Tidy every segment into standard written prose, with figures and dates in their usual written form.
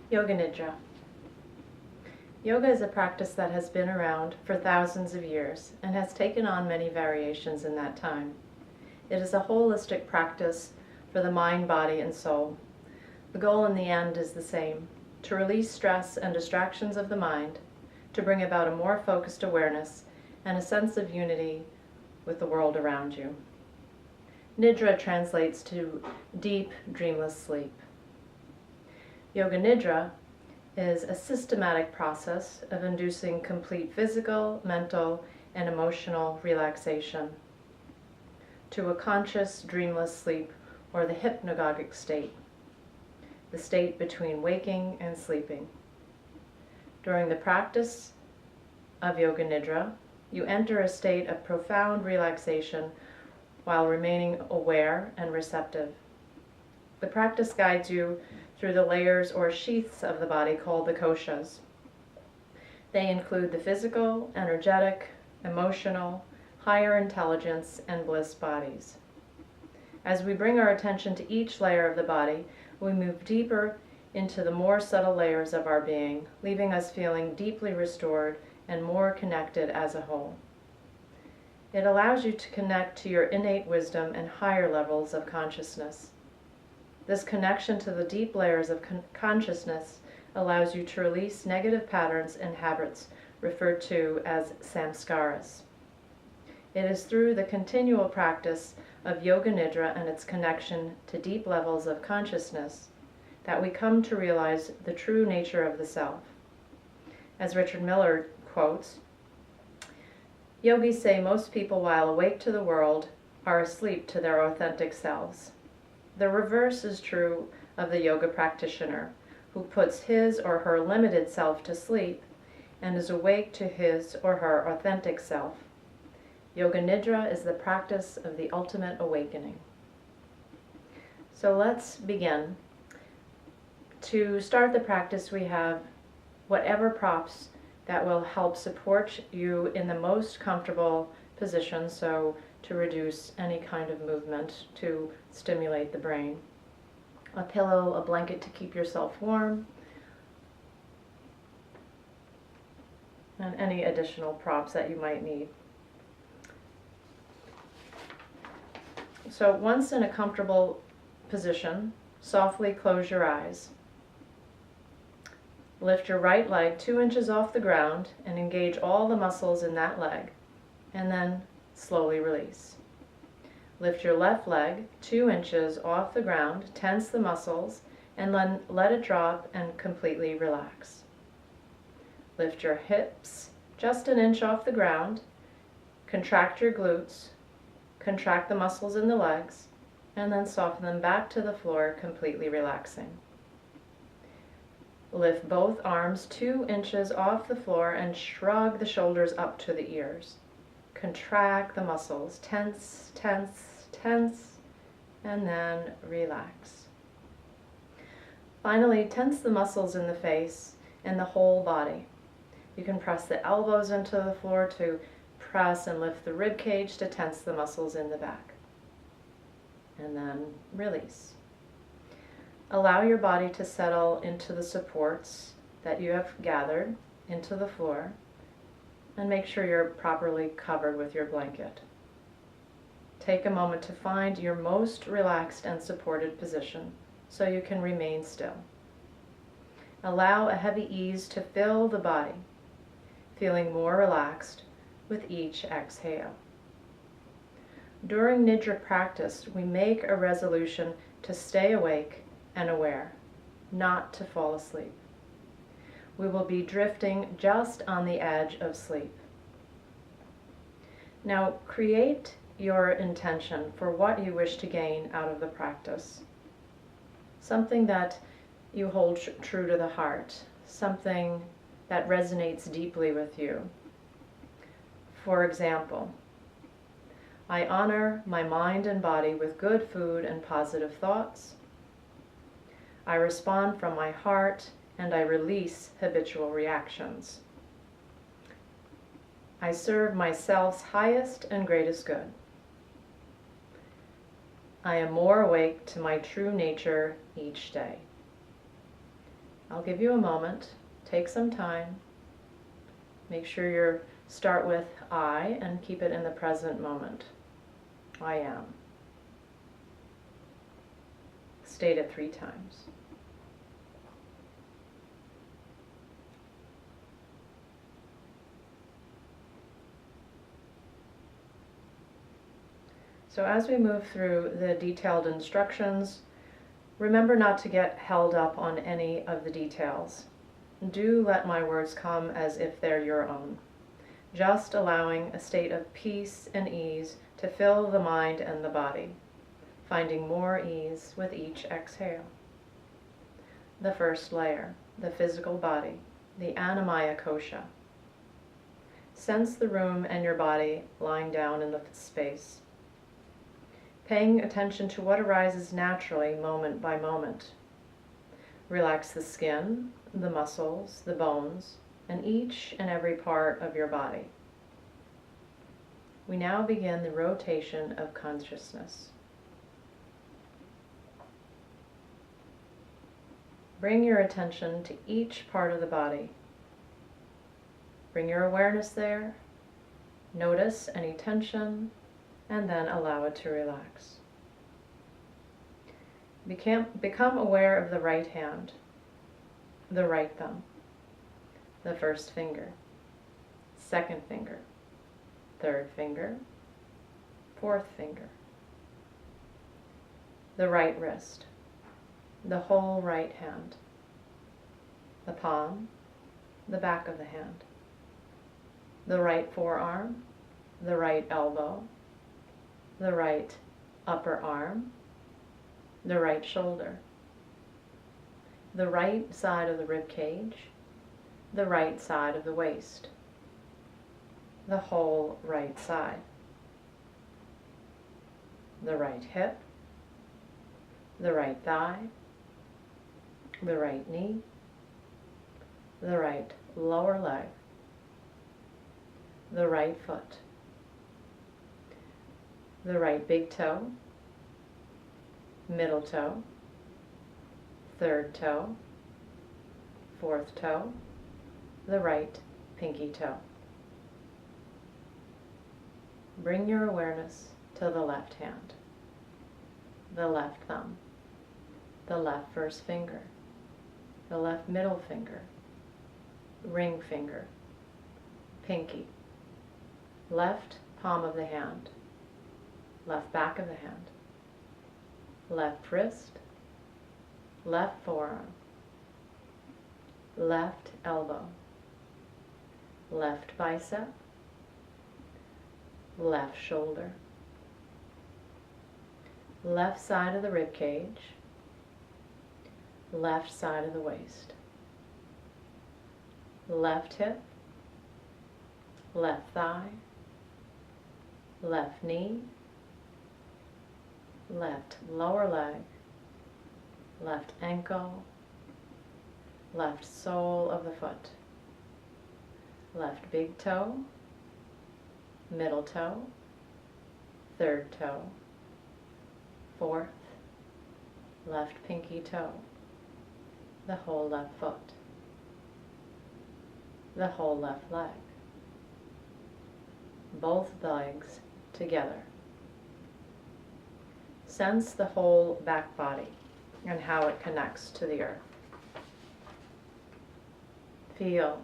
Yoga Nidra. Yoga is a practice that has been around for thousands of years and has taken on many variations in that time. It is a holistic practice for the mind, body, and soul. The goal in the end is the same: to release stress and distractions of the mind, to bring about a more focused awareness and a sense of unity with the world around you. Nidra translates to deep, dreamless sleep. Yoga Nidra is a systematic process of inducing complete physical, mental, and emotional relaxation to a conscious, dreamless sleep, or the hypnagogic state, the state between waking and sleeping. During the practice of Yoga Nidra, you enter a state of profound relaxation while remaining aware and receptive. The practice guides you through the layers or sheaths of the body called the koshas. They include the physical, energetic, emotional, higher intelligence, and bliss bodies. As we bring our attention to each layer of the body, we move deeper into the more subtle layers of our being, leaving us feeling deeply restored and more connected as a whole. It allows you to connect to your innate wisdom and higher levels of consciousness. This connection to the deep layers of consciousness allows you to release negative patterns and habits referred to as samskaras. It is through the continual practice of Yoga Nidra and its connection to deep levels of consciousness that we come to realize the true nature of the self. As Richard Miller quotes, "Yogis say most people while awake to the world are asleep to their authentic selves. The reverse is true of the yoga practitioner, who puts his or her limited self to sleep and is awake to his or her authentic self. Yoga Nidra is the practice of the ultimate awakening." So let's begin. To start the practice, we have whatever props that will help support you in the most comfortable position, so to reduce any kind of movement to stimulate the brain. A pillow, a blanket to keep yourself warm, and any additional props that you might need. So once in a comfortable position, softly close your eyes. Lift your right leg 2 inches off the ground and engage all the muscles in that leg, and then slowly release. Lift your left leg 2 inches off the ground, tense the muscles, and then let it drop and completely relax. Lift your hips just an inch off the ground, contract your glutes, contract the muscles in the legs, and then soften them back to the floor, completely relaxing. Lift both arms 2 inches off the floor and shrug the shoulders up to the ears. Contract the muscles, tense, tense, tense, and then relax. Finally, tense the muscles in the face and the whole body. You can press the elbows into the floor to press and lift the rib cage to tense the muscles in the back. And then release. Allow your body to settle into the supports that you have gathered into the floor, and make sure you're properly covered with your blanket. Take a moment to find your most relaxed and supported position so you can remain still. Allow a heavy ease to fill the body, feeling more relaxed with each exhale. During Nidra practice, we make a resolution to stay awake and aware, not to fall asleep. We will be drifting just on the edge of sleep. Now, create your intention for what you wish to gain out of the practice. Something that you hold true to the heart, something that resonates deeply with you. For example, I honor my mind and body with good food and positive thoughts. I respond from my heart and I release habitual reactions. I serve myself's highest and greatest good. I am more awake to my true nature each day. I'll give you a moment. Take some time. Make sure you start with I and keep it in the present moment. I am. State it 3 times. So as we move through the detailed instructions, remember not to get held up on any of the details. Do let my words come as if they're your own, just allowing a state of peace and ease to fill the mind and the body, finding more ease with each exhale. The first layer, the physical body, the Annamaya Kosha. Sense the room and your body lying down in the space, paying attention to what arises naturally moment by moment. Relax the skin, the muscles, the bones, and each and every part of your body. We now begin the rotation of consciousness. Bring your attention to each part of the body. Bring your awareness there. Notice any tension, and then allow it to relax. Become aware of the right hand, the right thumb, the first finger, second finger, third finger, fourth finger, the right wrist, the whole right hand, the palm, the back of the hand, the right forearm, the right elbow, the right upper arm, the right shoulder, the right side of the rib cage, the right side of the waist, the whole right side, the right hip, the right thigh, the right knee, the right lower leg, the right foot, the right big toe, middle toe, third toe, fourth toe, the right pinky toe. Bring your awareness to the left hand, the left thumb, the left first finger, the left middle finger, ring finger, pinky, left palm of the hand, left back of the hand, left wrist, left forearm, left elbow, left bicep, left shoulder, left side of the rib cage, left side of the waist, left hip, left thigh, left knee, left lower leg, left ankle, left sole of the foot, left big toe, middle toe, third toe, fourth, left pinky toe, the whole left foot, the whole left leg, both legs together. Sense the whole back body and how it connects to the earth. Feel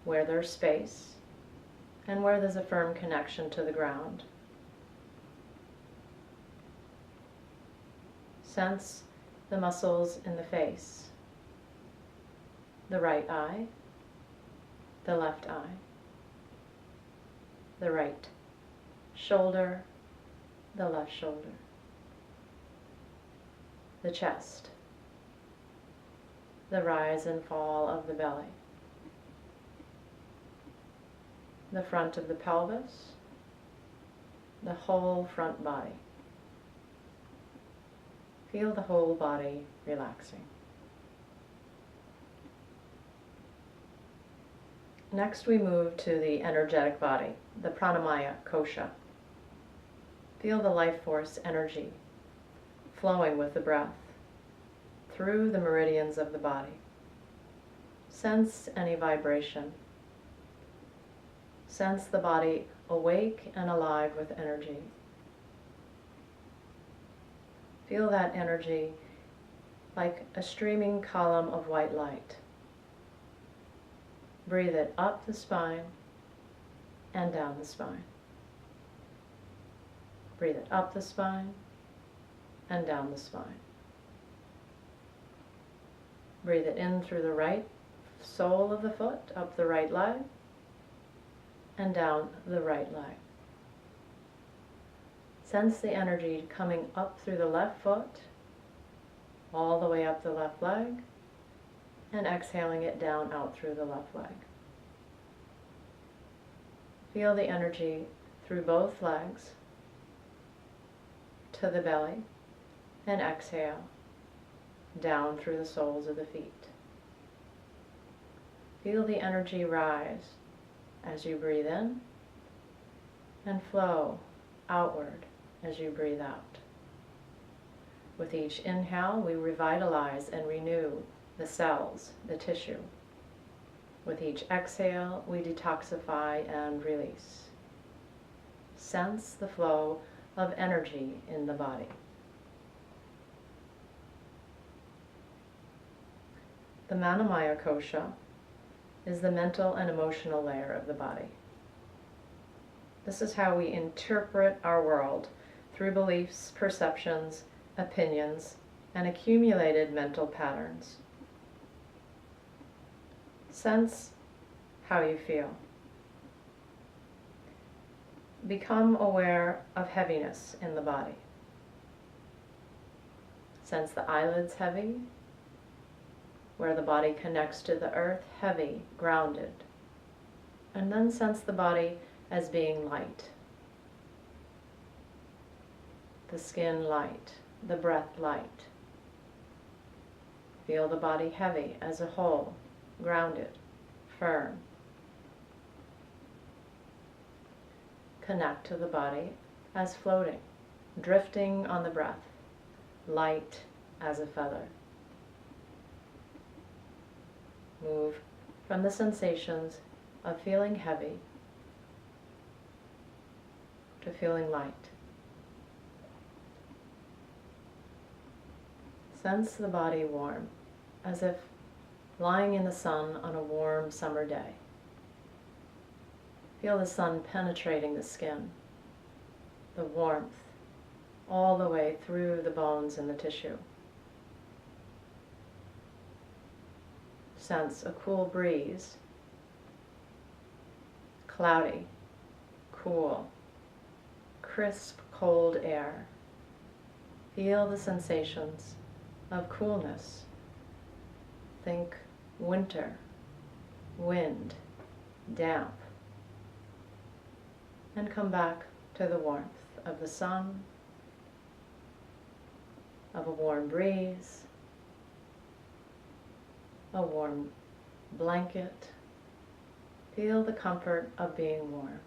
where there's space and where there's a firm connection to the ground. Sense the muscles in the face, the right eye, the left eye, the right shoulder, the left shoulder, the chest, the rise and fall of the belly, the front of the pelvis, the whole front body. Feel the whole body relaxing. Next we move to the energetic body, the pranamaya kosha. Feel the life force energy flowing with the breath through the meridians of the body. Sense any vibration. Sense the body awake and alive with energy. Feel that energy like a streaming column of white light. Breathe it up the spine and down the spine. Breathe it up the spine and down the spine. Breathe it in through the right sole of the foot, up the right leg, and down the right leg. Sense the energy coming up through the left foot, all the way up the left leg, and exhaling it down out through the left leg. Feel the energy through both legs to the belly, and exhale down through the soles of the feet. Feel the energy rise as you breathe in and flow outward as you breathe out. With each inhale, we revitalize and renew the cells, the tissue. With each exhale, we detoxify and release. Sense the flow of energy in the body. The Manamaya Kosha is the mental and emotional layer of the body. This is how we interpret our world through beliefs, perceptions, opinions, and accumulated mental patterns. Sense how you feel. Become aware of heaviness in the body. Sense the eyelids heavy, where the body connects to the earth, heavy, grounded. And then sense the body as being light. The skin light, the breath light. Feel the body heavy as a whole, grounded, firm. Connect to the body as floating, drifting on the breath, light as a feather. Move from the sensations of feeling heavy to feeling light. Sense the body warm, as if lying in the sun on a warm summer day. Feel the sun penetrating the skin, the warmth, all the way through the bones and the tissue. Sense a cool breeze, cloudy, cool, crisp, cold air. Feel the sensations of coolness. Think winter, wind, damp. And come back to the warmth of the sun, of a warm breeze, a warm blanket. Feel the comfort of being warm.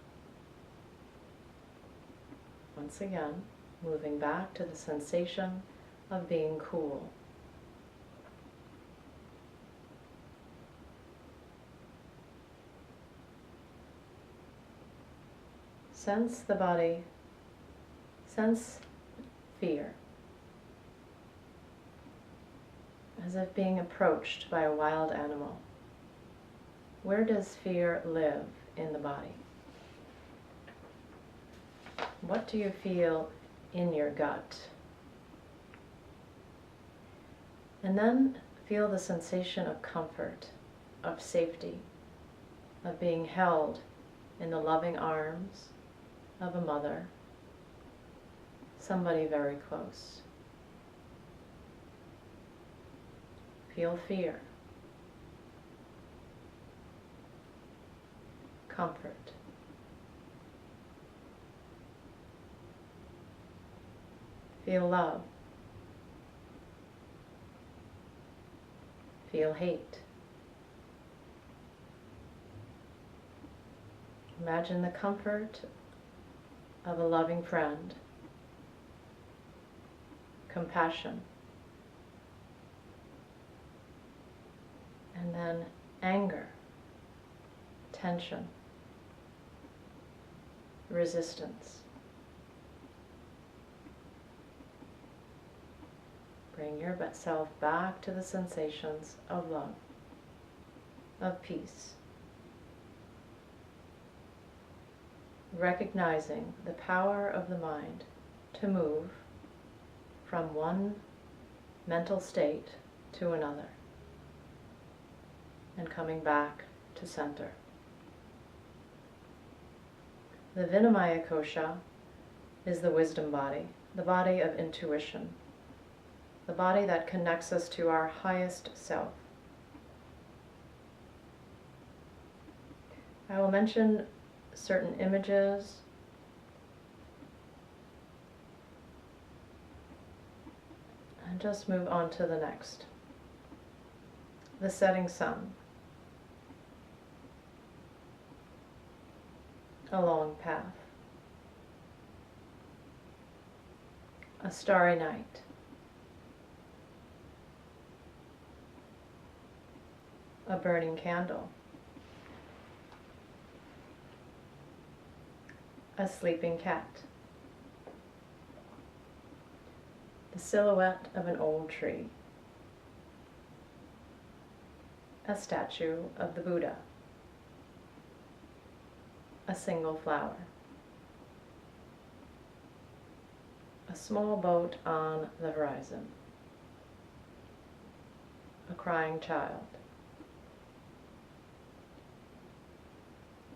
Once again, moving back to the sensation of being cool. Sense the body, sense fear, as if being approached by a wild animal. Where does fear live in the body? What do you feel in your gut? And then feel the sensation of comfort, of safety, of being held in the loving arms of a mother, somebody very close. Feel fear, comfort. Feel love. Feel hate. Imagine the comfort of a loving friend, compassion, and then anger, tension, resistance. Bring your self back to the sensations of love, of peace. Recognizing the power of the mind to move from one mental state to another, and coming back to center. The Vinamaya Kosha is the wisdom body, the body of intuition, the body that connects us to our highest self. I will mention certain images and just move on to the next. The setting sun, a long path, a starry night, a burning candle, a sleeping cat, the silhouette of an old tree, a statue of the Buddha, a single flower, a small boat on the horizon, a crying child,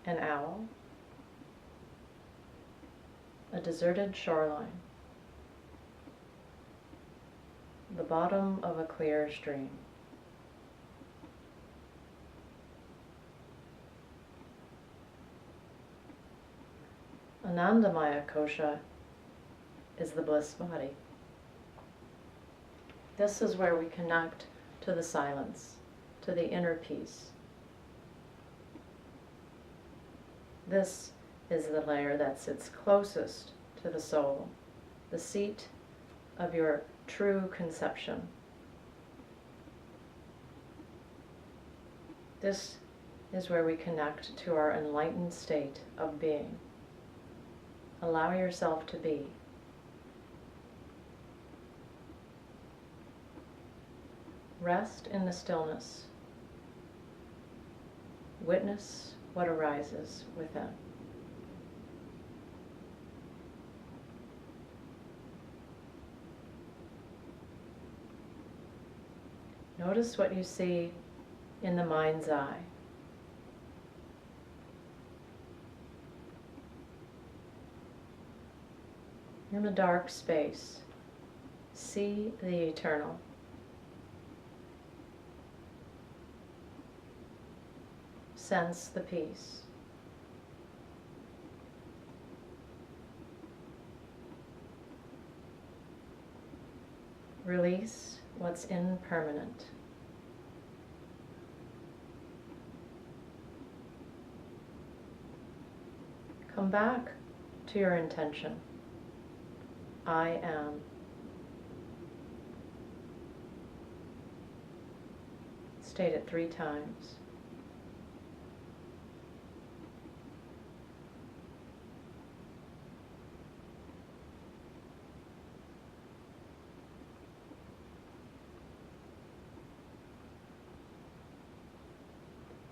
an owl, a deserted shoreline, the bottom of a clear stream. Anandamaya Kosha is the bliss body. This is where we connect to the silence, to the inner peace. This is the layer that sits closest to the soul, the seat of your true conception. This is where we connect to our enlightened state of being. Allow yourself to be. Rest in the stillness. Witness what arises within. Notice what you see in the mind's eye. In the dark space, see the eternal. Sense the peace. Release what's impermanent. Come back to your intention. I am. State it 3 times.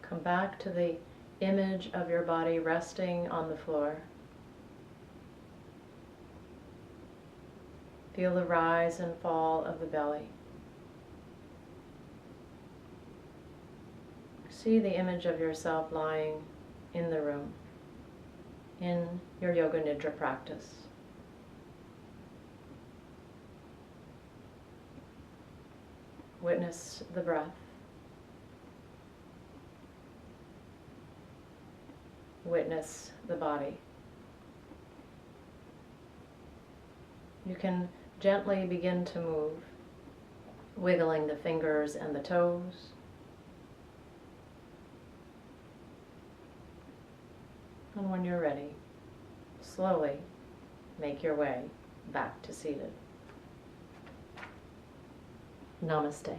Come back to the image of your body resting on the floor. Feel the rise and fall of the belly. See the image of yourself lying in the room, in your Yoga Nidra practice. Witness the breath. Witness the body. You can gently begin to move, wiggling the fingers and the toes. And when you're ready, slowly make your way back to seated. Namaste.